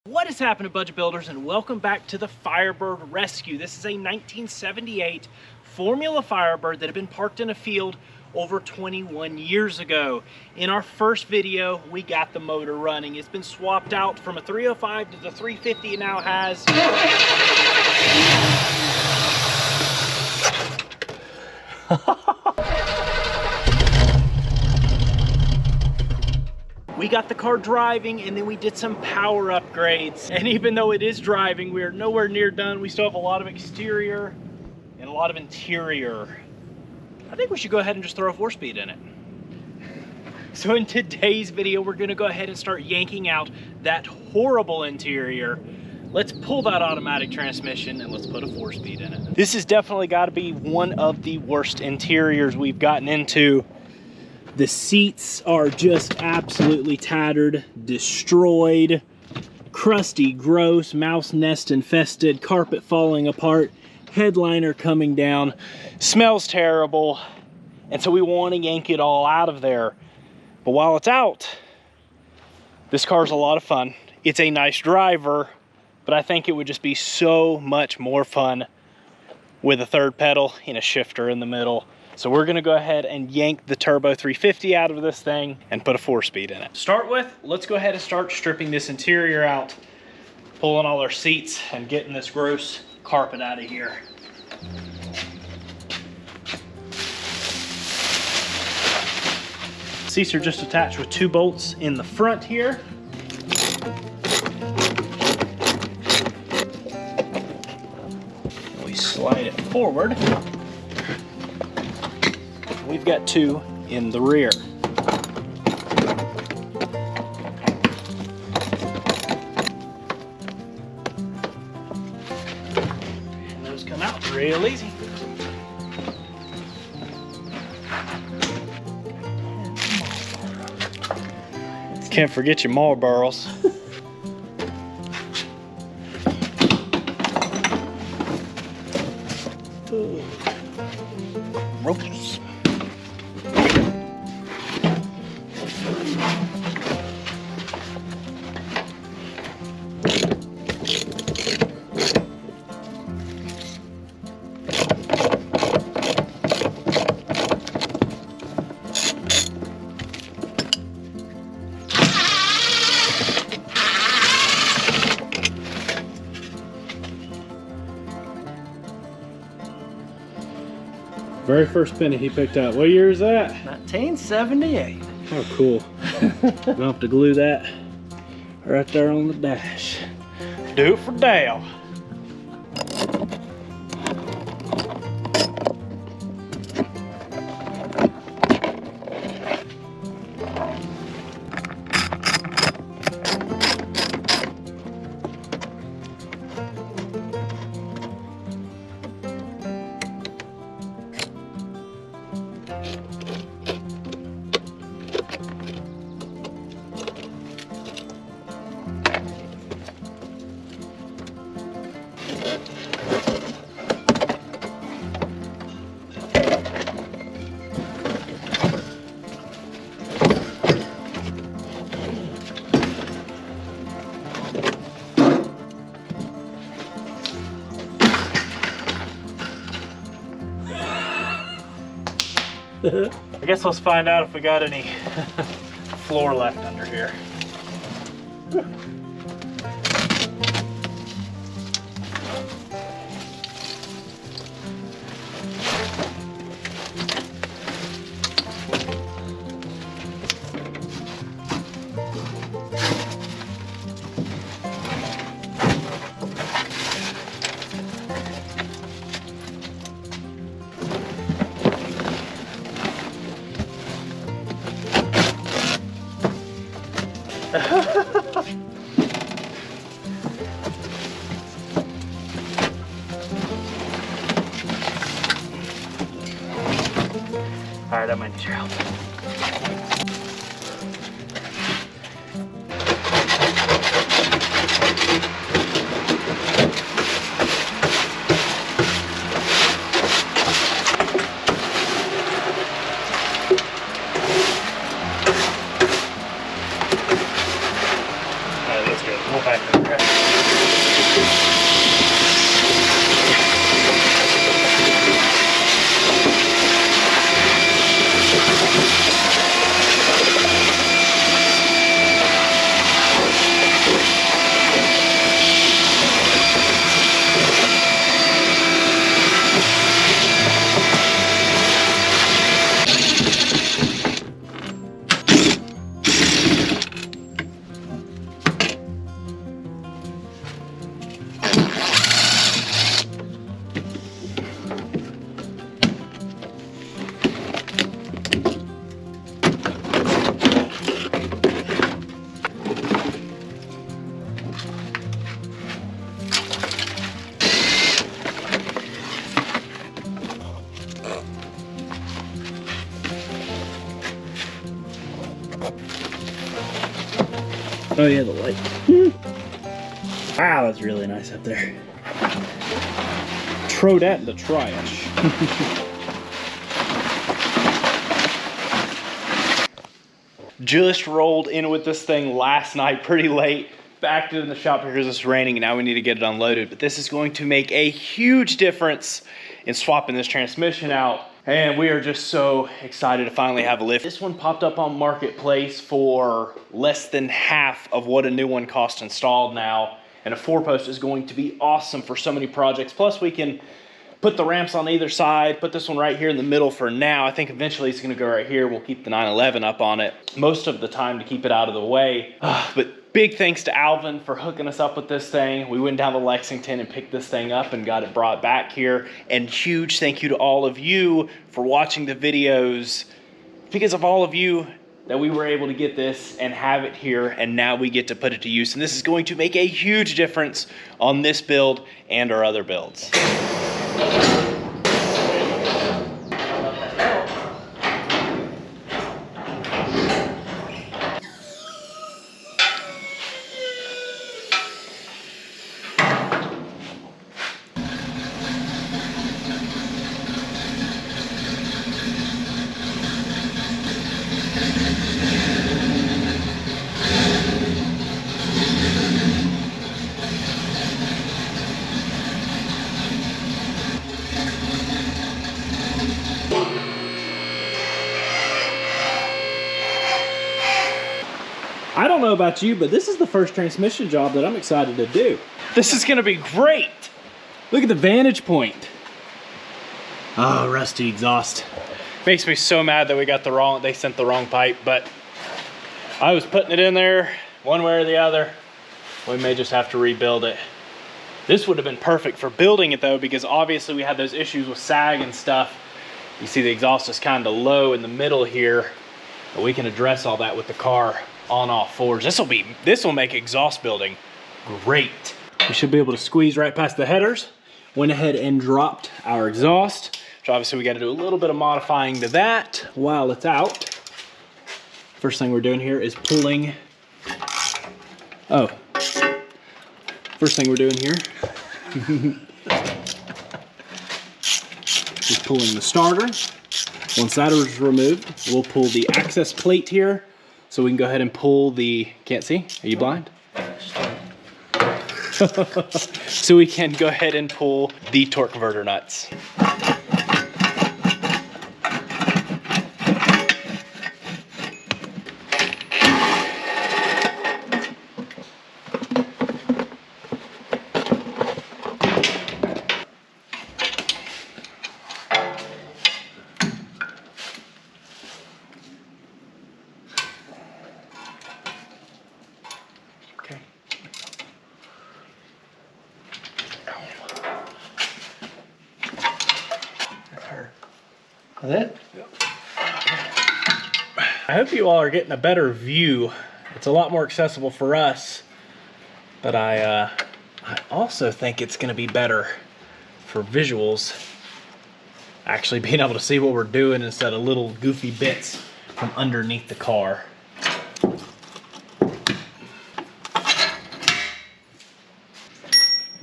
What is happening, budget builders, and welcome back to the Firebird Rescue. This is a 1978 Formula Firebird that had been parked in a field over 21 years ago. In our first video, we got the motor running. It's been swapped out from a 305 to the 350 it now has. We got the car driving, and then we did some power upgrades. And even though it is driving, we are nowhere near done. We still have a lot of exterior and a lot of interior. I think we should go ahead and just throw a 4-speed in it. So in today's video, we're gonna go ahead and start yanking out that horrible interior. Let's pull that automatic transmission and let's put a 4-speed in it. This has definitely gotta be one of the worst interiors we've gotten into. The seats are just absolutely tattered, destroyed, crusty, gross, mouse nest infested, carpet falling apart, headliner coming down, smells terrible. And so we want to yank it all out of there. But while it's out, this car's a lot of fun. It's a nice driver, but I think it would just be so much more fun with a third pedal and a shifter in the middle. So we're gonna go ahead and yank the turbo 350 out of this thing and put a 4-speed in it. To start with, let's go ahead and start stripping this interior out, pulling all our seats and getting this gross carpet out of here. Seats are just attached with 2 bolts in the front here. We slide it forward. We've got 2 in the rear. And those come out real easy. Can't forget your Marlboros. Ropes. Very first penny he picked out. What year is that? 1978. Oh, cool. Gonna have to glue that right there on the dash. Do it for Dale. I guess let's find out if we got any floor left under here. All right, that might need your help. All right, that's good. We'll back up. Oh yeah, the light. Wow, that's really nice up there. Throw that in the trash. Just rolled in with this thing last night pretty late. Backed it in the shop because it's raining and now we need to get it unloaded. But this is going to make a huge difference in swapping this transmission out. And we are just so excited to finally have a lift. This one popped up on Marketplace for less than half of what a new one costs installed now. And a 4-post is going to be awesome for so many projects. Plus we can put the ramps on either side, put this one right here in the middle for now. I think eventually it's gonna go right here. We'll keep the 911 up on it most of the time to keep it out of the way. But big thanks to Alvin for hooking us up with this thing. We went down to Lexington and picked this thing up and got it brought back here. And huge thank you to all of you for watching the videos. Because of all of you that we were able to get this and have it here, and now we get to put it to use. And this is going to make a huge difference on this build and our other builds. I don't know about you, but this is the first transmission job that I'm excited to do. This is gonna be great. Look at the vantage point. Oh, rusty exhaust. Makes me so mad that they sent the wrong pipe, but I was putting it in there one way or the other. We may just have to rebuild it. This would have been perfect for building it though, because obviously we had those issues with sag and stuff. You see the exhaust is kind of low in the middle here, but we can address all that with the car on off forwards. This will make exhaust building great. We should be able to squeeze right past the headers. Went ahead and dropped our exhaust, which obviously we got to do a little bit of modifying to that while it's out. First thing we're doing here is pulling. First thing we're doing here is pulling the starter. Once that is removed, we'll pull the access plate here. So we can go ahead and pull the, can't see? Are you blind? So we can go ahead and pull the torque converter nuts. Is it? I hope you all are getting a better view. It's a lot more accessible for us, but I also think it's gonna be better for visuals, actually being able to see what we're doing instead of little goofy bits from underneath the car.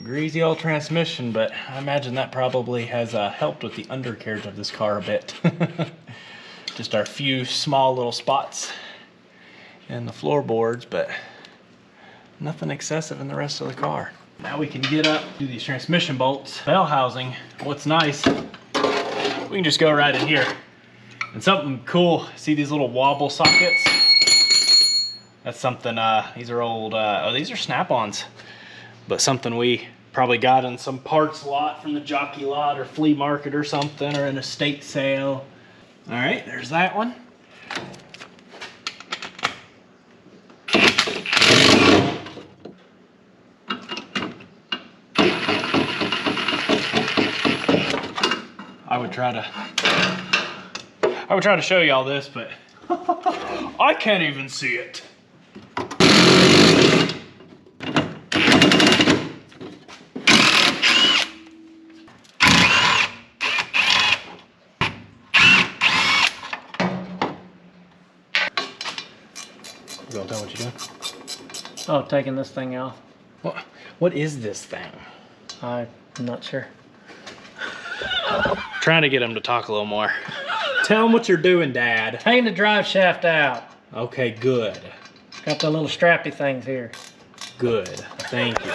Greasy old transmission, but I imagine that probably has helped with the undercarriage of this car a bit. Just our few small little spots in the floorboards, but nothing excessive in the rest of the car. Now we can get up, do these transmission bolts. Bell housing, what's nice, we can just go right in here. And something cool, see these little wobble sockets? That's something, these are old, oh, these are snap-ons. But something we probably got in some parts lot from the jockey lot or flea market or something, or an estate sale. All right, there's that one. I would try to show y'all this, but I can't even see it. You gonna tell what you doing? Oh, taking this thing off. What is this thing? I'm not sure. Trying to get him to talk a little more. Tell him what you're doing, Dad. Taking the drive shaft out. Okay, good. Got the little strappy things here. Good. Thank you.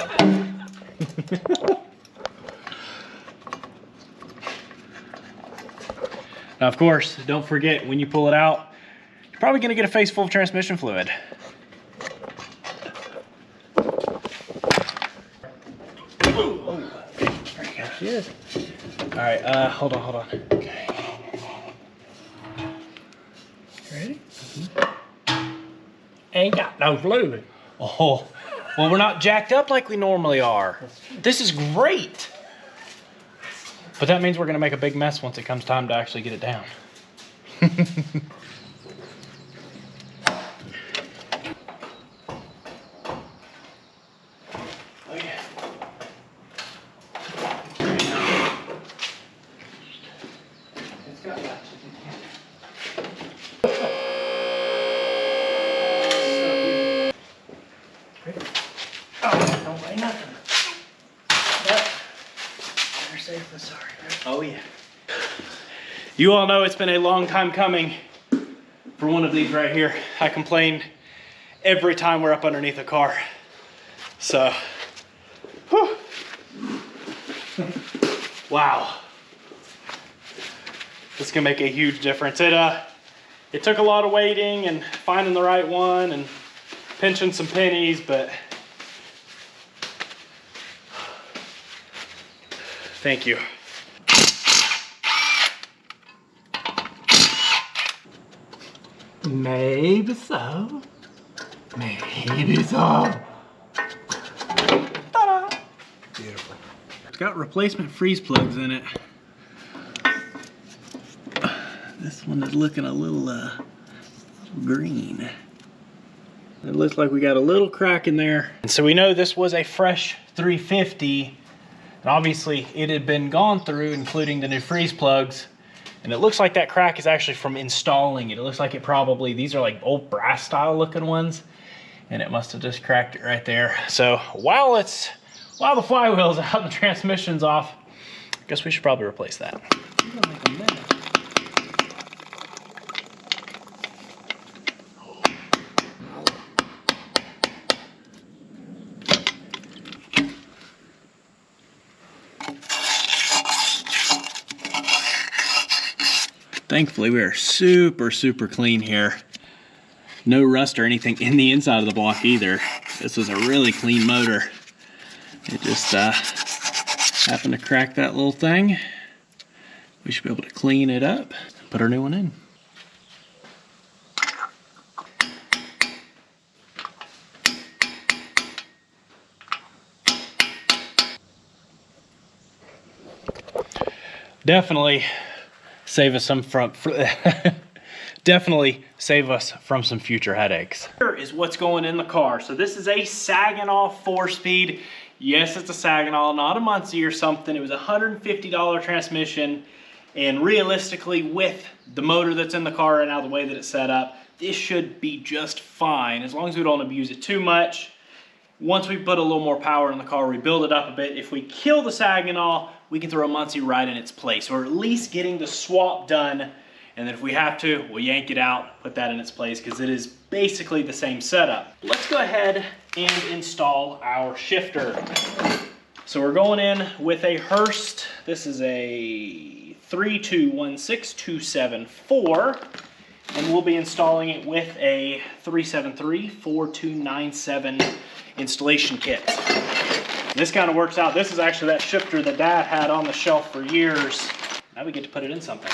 Now, of course, don't forget, when you pull it out, you're probably going to get a face full of transmission fluid. Oh, there you go. She is. All right, hold on. Okay. Ready? Ain't got no fluid. Oh, well, we're not jacked up like we normally are. This is great. But that means we're going to make a big mess once it comes time to actually get it down. Oh, yeah. It's got latches in here. Oh, don't weigh nothing. But better safe than sorry, right? Oh yeah. You all know it's been a long time coming for one of these right here. I complain every time we're up underneath a car. So, whew. Wow. This can make a huge difference. It took a lot of waiting and finding the right one and pinching some pennies, but thank you. Maybe so. Maybe so. Ta-da! Beautiful. It's got replacement freeze plugs in it. This one is looking a little green. It looks like we got a little crack in there. And so we know this was a fresh 350. And obviously it had been gone through, including the new freeze plugs. And it looks like that crack is actually from installing it. It looks like it probably, these are like old brass style looking ones. And it must have just cracked it right there. So while the flywheel's out and the transmission's off, I guess we should probably replace that. Thankfully, we are super, super clean here. No rust or anything in the inside of the block either. This was a really clean motor. It just happened to crack that little thing. We should be able to clean it up, put our new one in. Definitely save us some from definitely save us from some future headaches. Here is what's going in the car. So this is a Saginaw 4-speed. Yes, it's a Saginaw, not a Muncie or something. It was a $150 transmission, and realistically, with the motor that's in the car right now, the way that it's set up, this should be just fine as long as we don't abuse it too much. Once we put a little more power in the car, we build it up a bit. If we kill the Saginaw, we can throw a Muncie right in its place, or at least getting the swap done. And then if we have to, we'll yank it out, put that in its place, because it is basically the same setup. Let's go ahead and install our shifter. So we're going in with a Hurst. This is a 3216274. And we'll be installing it with a 373-4297 installation kit. This kind of works out. This is actually that shifter that Dad had on the shelf for years. Now we get to put it in something.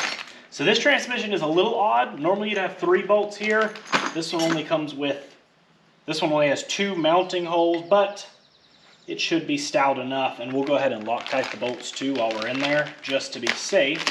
So this transmission is a little odd. Normally you'd have 3 bolts here. This one only has 2 mounting holes, but it should be stout enough. And we'll go ahead and Loctite the bolts too while we're in there, just to be safe.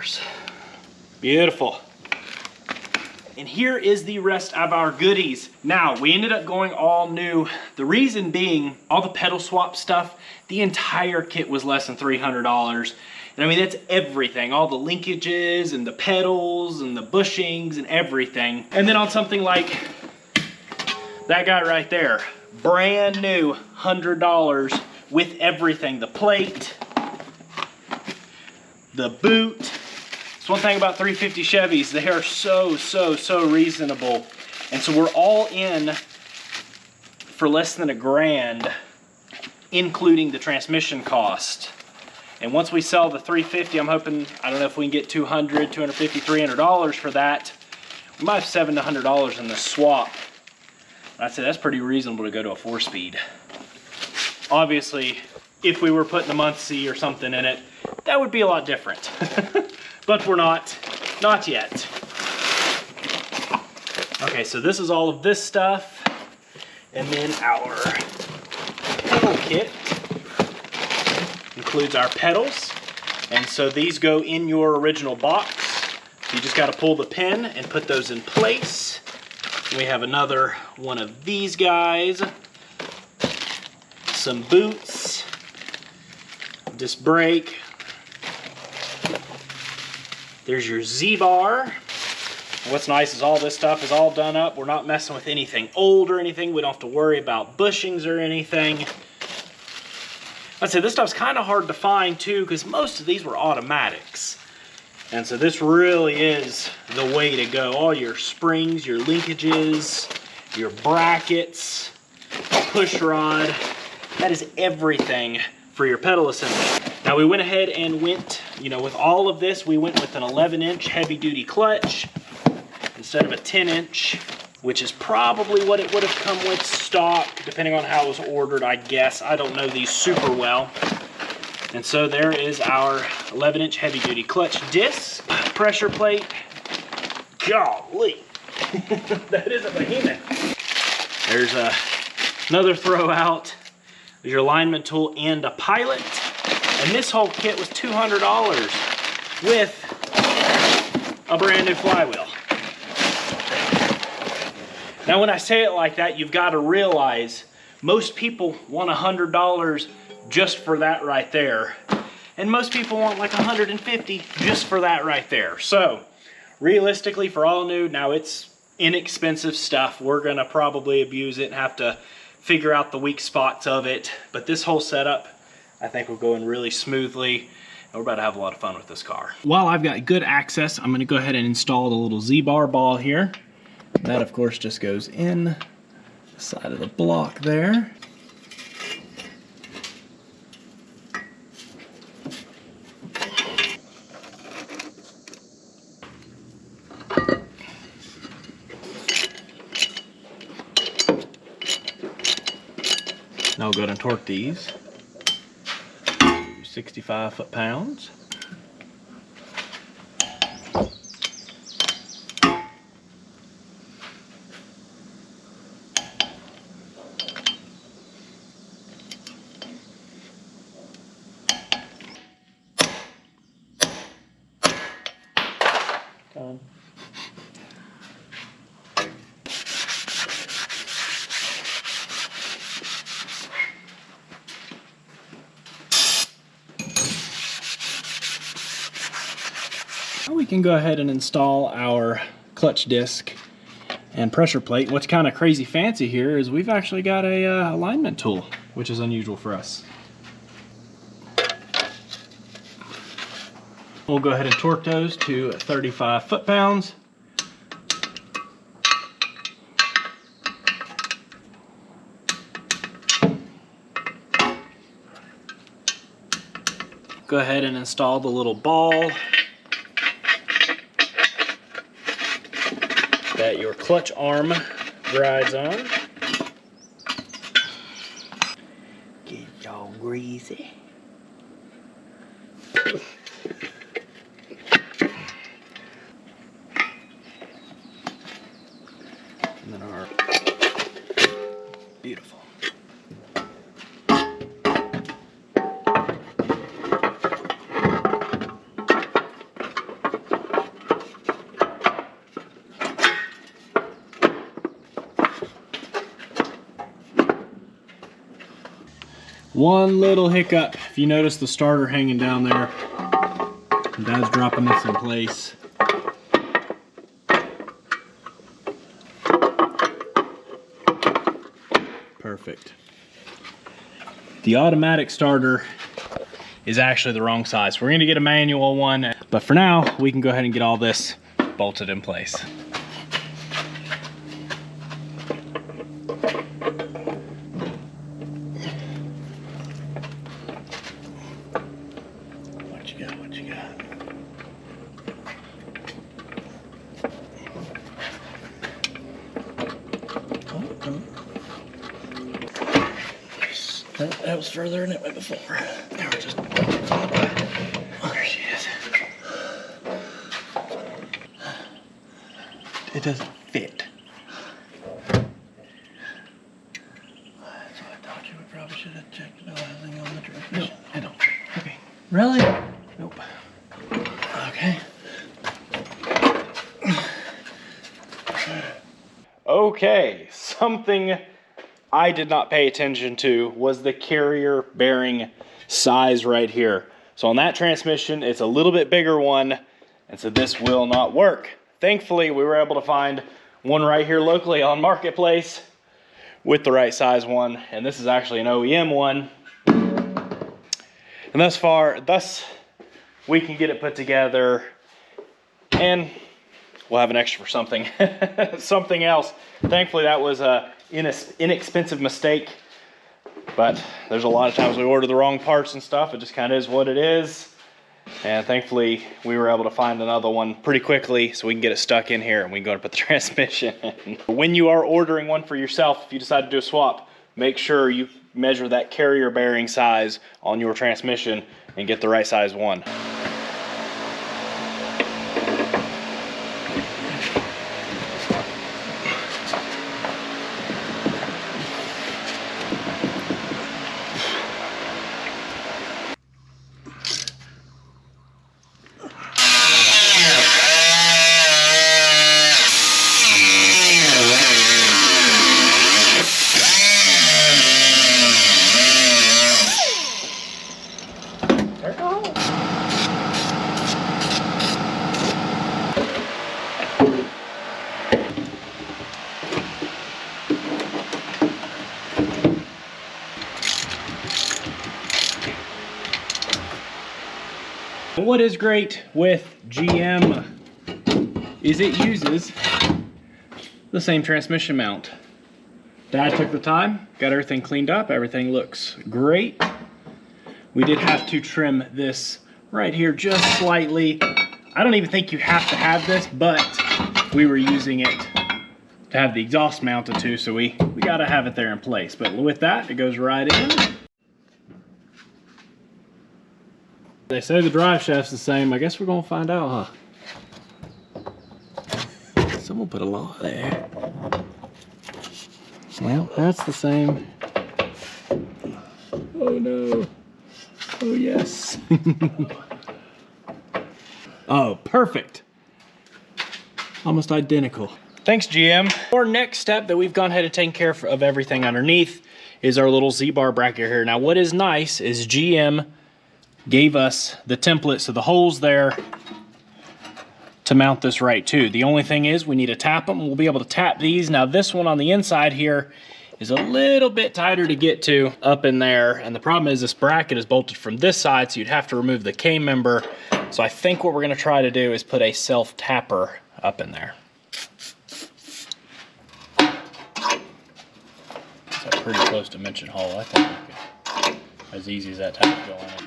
$200. Beautiful. And here is the rest of our goodies. Now, we ended up going all new. The reason being, all the pedal swap stuff, the entire kit was less than $300. And I mean, that's everything. All the linkages and the pedals and the bushings and everything. And then on something like that guy right there, brand new, $100 with everything. The plate, the boot. It's one thing about 350 Chevys, they are so reasonable. And so we're all in for less than $1,000, including the transmission cost. And once we sell the 350, I'm hoping, I don't know if we can get $200, $250, $300 for that. We might have $700 to $100 in the swap. I'd say that's pretty reasonable to go to a 4-speed. Obviously, if we were putting a Muncie or something in it, that would be a lot different. But we're not yet. Okay, so this is all of this stuff. And then our pedal kit includes our pedals. And so these go in your original box. You just gotta pull the pin and put those in place. We have another one of these guys. Some boots. Disc brake. There's your Z-bar. What's nice is all this stuff is all done up. We're not messing with anything old or anything. We don't have to worry about bushings or anything. I'd say this stuff's kind of hard to find too, because most of these were automatics. And so this really is the way to go. All your springs, your linkages, your brackets, push rod. That is everything for your pedal assembly. Now we went ahead and went, with all of this, we went with an 11-inch heavy-duty clutch instead of a 10-inch, which is probably what it would have come with stock, depending on how it was ordered, I guess. I don't know these super well. And so there is our 11-inch heavy-duty clutch disc, pressure plate. Golly, that is a behemoth. There's another throw out. There's your alignment tool and a pilot. And this whole kit was $200 with a brand new flywheel. Now when I say it like that, you've got to realize most people want $100 just for that right there. And most people want like $150 just for that right there. So realistically, for all new, now it's inexpensive stuff. We're gonna probably abuse it and have to figure out the weak spots of it. But this whole setup, I think will go in really smoothly. And we're about to have a lot of fun with this car. While I've got good access, I'm gonna go ahead and install the little Z-bar ball here. That of course just goes in the side of the block there. Now we'll go ahead and torque these. 65 foot-pounds. Done. We can go ahead and install our clutch disc and pressure plate. What's kind of crazy fancy here is we've actually got a alignment tool, which is unusual for us. We'll go ahead and torque those to 35 foot-pounds. Go ahead and install the little ball that your clutch arm rides on. Get y'all greasy. And then our beautiful. One little hiccup. If you notice the starter hanging down there, Dad's dropping this in place. Perfect. The automatic starter is actually the wrong size. We're going to get a manual one, but for now, we can go ahead and get all this bolted in place. What you got? What you got? That was further than it went before. Now we're just... There she is. It doesn't fit. That's what I thought you would probably should have checked the oiling on the transmission. No, I don't. Okay. Really? Nope. Okay. Okay, something I did not pay attention to was the carrier bearing size right here. So on that transmission, it's a little bit bigger one, and so this will not work. Thankfully, we were able to find one right here locally on Marketplace with the right size one, and this is actually an OEM one. And thus we can get it put together, and we'll have an extra for something, something else. Thankfully, that was a inexpensive mistake, but there's a lot of times we order the wrong parts and stuff. It just kind of is what it is. And thankfully, we were able to find another one pretty quickly so we can get it stuck in here and we can go and put the transmission in. When you are ordering one for yourself, if you decide to do a swap, make sure you measure that carrier bearing size on your transmission and get the right size one. What is great with GM is it uses the same transmission mount. Dad took the time, got everything cleaned up, everything looks great. We did have to trim this right here just slightly. I don't even think you have to have this, but we were using it to have the exhaust mounted to, so we gotta have it there in place. But with that, it goes right in. They say the drive shaft's the same. I guess we're gonna find out, huh? Someone put a law there. Well, that's the same. Oh no. Oh yes. Oh, perfect. Almost identical. Thanks, GM. Our next step that we've gone ahead and taken care of everything underneath is our little Z-bar bracket here. Now, what is nice is GM gave us the template, so the holes there to mount this right too. The only thing is we need to tap them. We'll be able to tap these. Now this one on the inside here is a little bit tighter to get to up in there, and the problem is this bracket is bolted from this side, so you'd have to remove the K-member. So I think what we're gonna try to do is put a self-tapper up in there. It's a pretty close dimension hole. I think we could, as easy as that tap go in it.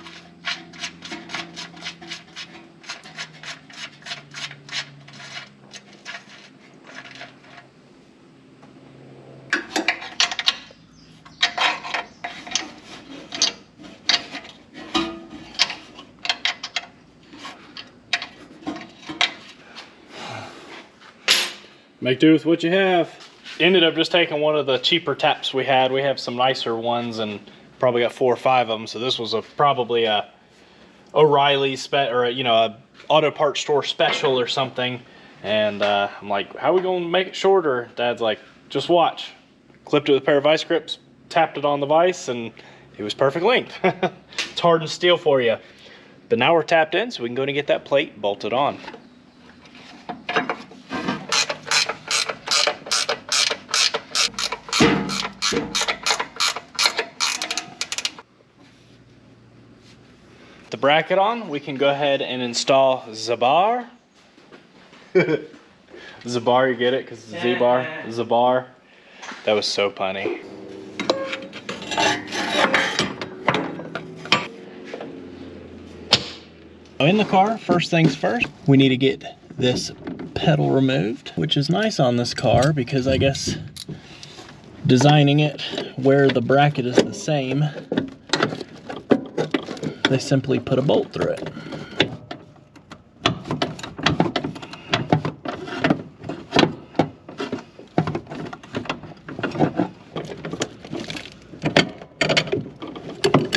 Make do with what you have. Ended up just taking one of the cheaper taps we had. We have some nicer ones and probably got 4 or 5 of them. So this was probably a O'Reilly's or a auto parts store special or something. And I'm like, how are we gonna make it shorter? Dad's like, just watch. Clipped it with a pair of vice grips, tapped it on the vise, and it was perfect length. It's hardened steel for you. But now we're tapped in, so we can go and get that plate bolted on. The bracket on, we can go ahead and install Z-bar. Z-bar, you get it? Because it's Z-bar. Z-bar. That was so punny. In the car, first things first, we need to get this pedal removed, which is nice on this car because I guess designing it where the bracket is the same, they simply put a bolt through it.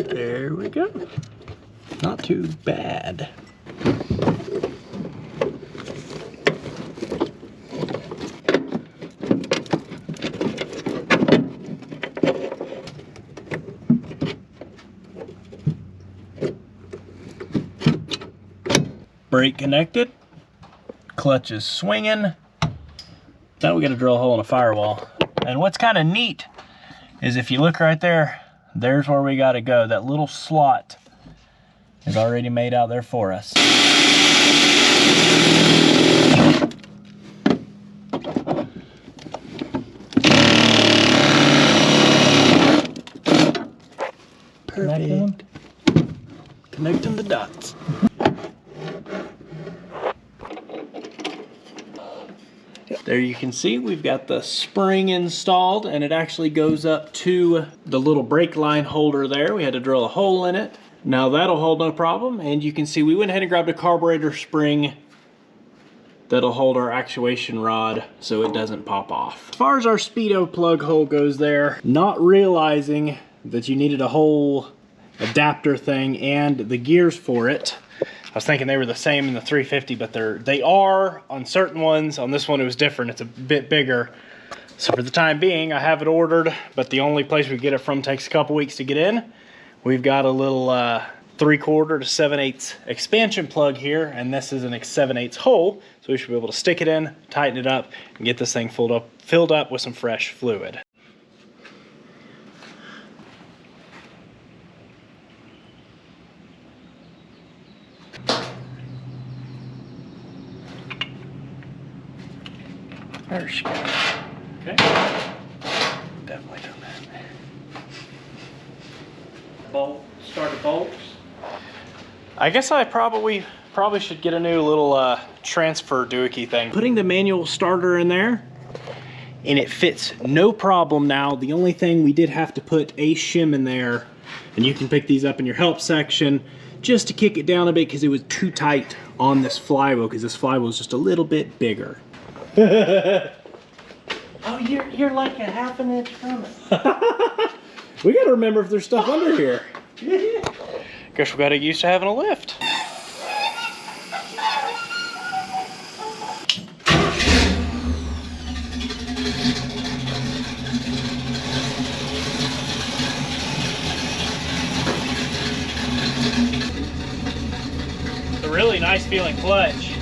There we go. Not too bad. Brake connected, clutch is swinging. Now we got to drill a hole in a firewall. And what's kind of neat is if you look right there, there's where we got to go. That little slot is already made out there for us. Perfect. Connecting the dots. There you can see we've got the spring installed, and it actually goes up to the little brake line holder there. We had to drill a hole in it. Now that'll hold no problem, and you can see we went ahead and grabbed a carburetor spring that'll hold our actuation rod so it doesn't pop off. As far as our speedo plug hole goes there, not realizing that you needed a whole adapter thing and the gears for it. I was thinking they were the same in the 350, but they are on certain ones. On this one it was different, it's a bit bigger. So for the time being, I have it ordered, but the only place we get it from takes a couple weeks to get in. We've got a little 3/4 to 7/8 expansion plug here, and this is an 7/8 hole, so we should be able to stick it in, tighten it up, and get this thing filled up with some fresh fluid. There she goes. Okay. Definitely done that. Starter bolts. I guess I probably should get a new little transfer doohickey thing. Putting the manual starter in there, and it fits no problem now. The only thing, we did have to put a shim in there, and you can pick these up in your help section, just to kick it down a bit because it was too tight on this flywheel, because this flywheel is just a little bit bigger. Oh, you're like a ½ an inch from it. We gotta remember if there's stuff under here. Guess we gotta get used to having a lift. It's a really nice feeling clutch.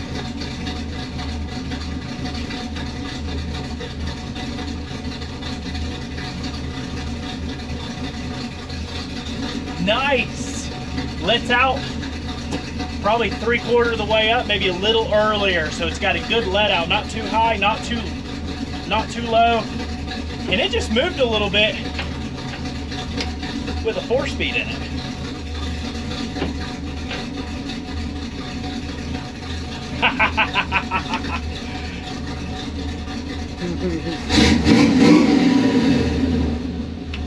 Nice. Let's out probably 3/4 of the way up, maybe a little earlier, so it's got a good let out, not too high, not too low, and it just moved a little bit with a 4-speed in it.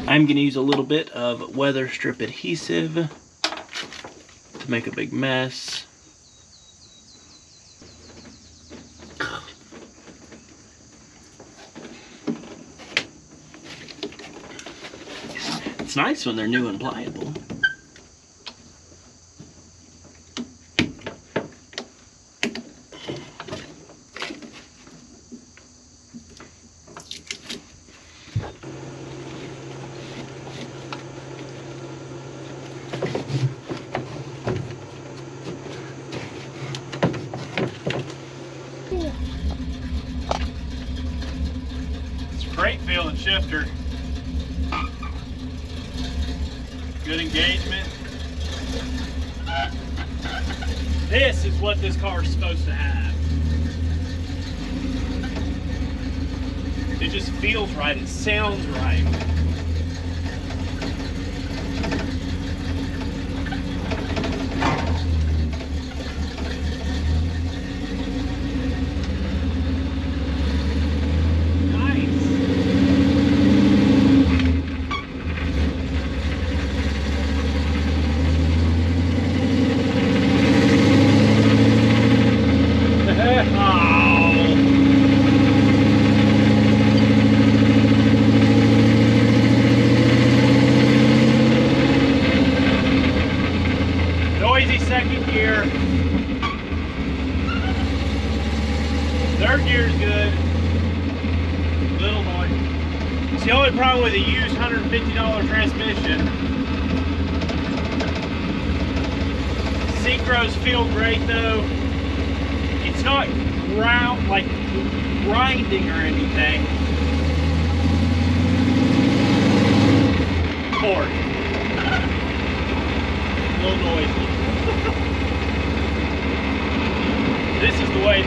I'm going to use a little bit of weather strip adhesive to make a big mess. It's nice when they're new and pliable. Great feeling shifter. Good engagement. This is what this car is supposed to have. It just feels right, it sounds right. Second gear. Third gear is good. Little noise. It's the only problem with a used $150 transmission. Synchros feel great though. It's not like grinding or anything. Fourth. A little noisy. This is the way.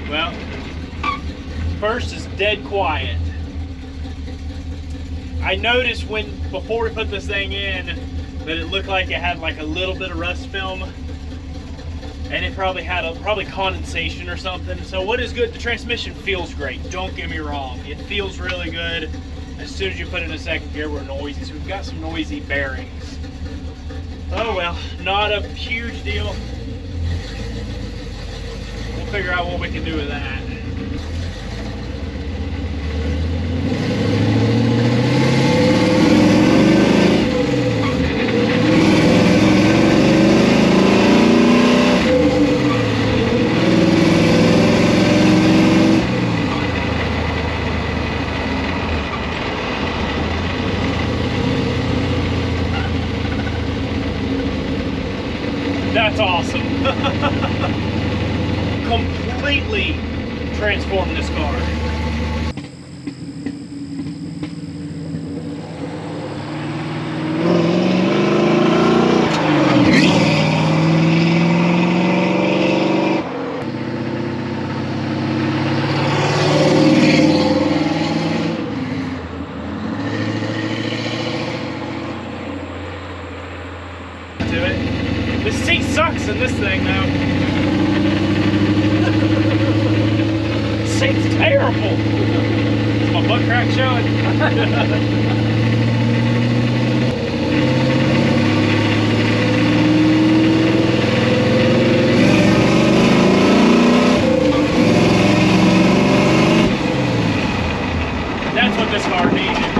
Well, first is dead quiet. I noticed before we put this thing in that it looked like it had like a little bit of rust film. And it probably had probably condensation or something. So what is good, the transmission feels great. Don't get me wrong. It feels really good. As soon as you put it in a second gear, we're noisy. So we've got some noisy bearings. Oh well, not a huge deal. We'll figure out what we can do with that. That's awesome. Completely transformed this car. The seat sucks in this thing now. The seat's terrible. Is my butt crack showing? That's what this car needed.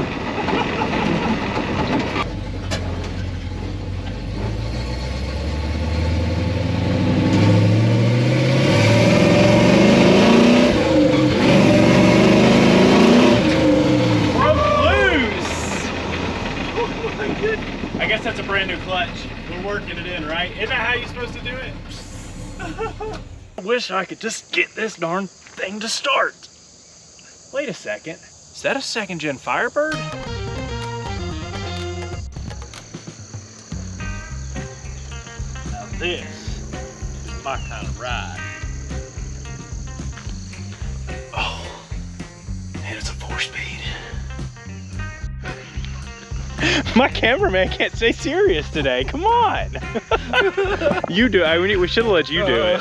I guess that's a brand new clutch. We're working it in, right? Isn't that how you're supposed to do it? I wish I could just get this darn thing to start. Wait a second. Is that a second gen Firebird? Now this is my kind of ride. Oh, and it's a 4-speed. My cameraman can't stay serious today. Come on. You do it. We should have let you do it.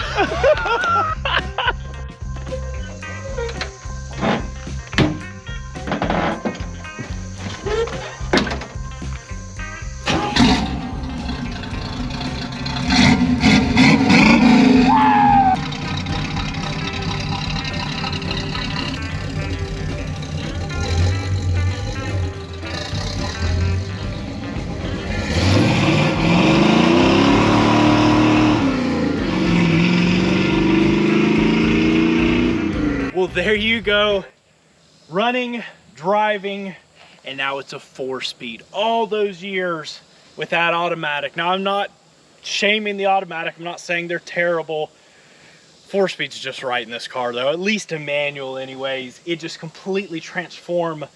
Well, there you go. running, driving, and now it's a 4-speed. All those years with that automatic. Now, I'm not shaming the automatic. I'm not saying they're terrible. 4-speed's just right in this car, though, at least a manual anyways. It just completely transformed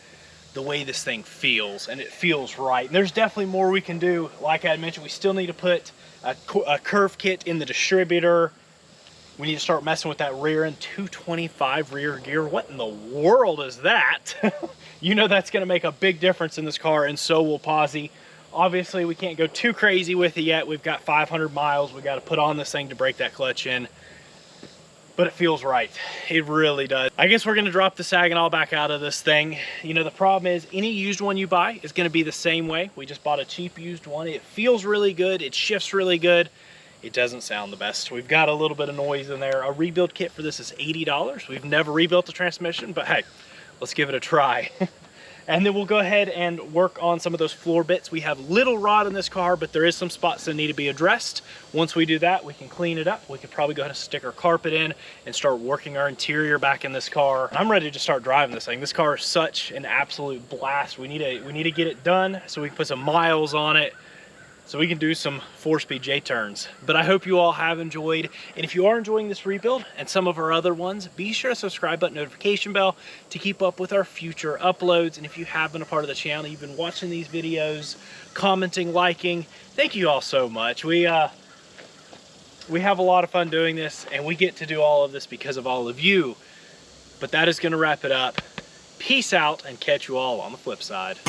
the way this thing feels, and it feels right. And there's definitely more we can do. Like I mentioned, we still need to put a curve kit in the distributor. We need to start messing with that rear end. 225 rear gear. What in the world is that? You know that's going to make a big difference in this car, and so will Posse. Obviously, we can't go too crazy with it yet. We've got 500 miles we got to put on this thing to break that clutch in. But it feels right. It really does. I guess we're going to drop the Saginaw back out of this thing. You know, the problem is any used one you buy is going to be the same way. We just bought a cheap used one. It feels really good. It shifts really good. It doesn't sound the best. We've got a little bit of noise in there. A rebuild kit for this is $80. We've never rebuilt the transmission, but hey, let's give it a try. And then we'll go ahead and work on some of those floor bits. We have little rot in this car, but there is some spots that need to be addressed. Once we do that, we can clean it up. We could probably go ahead and stick our carpet in and start working our interior back in this car. I'm ready to start driving this thing. This car is such an absolute blast. We need to get it done so we can put some miles on it, so we can do some 4-speed J-turns. But I hope you all have enjoyed. And if you are enjoying this rebuild and some of our other ones, be sure to subscribe button, notification bell to keep up with our future uploads. And if you have been a part of the channel, you've been watching these videos, commenting, liking, thank you all so much. We have a lot of fun doing this, and we get to do all of this because of all of you. But that is gonna wrap it up. Peace out, and catch you all on the flip side.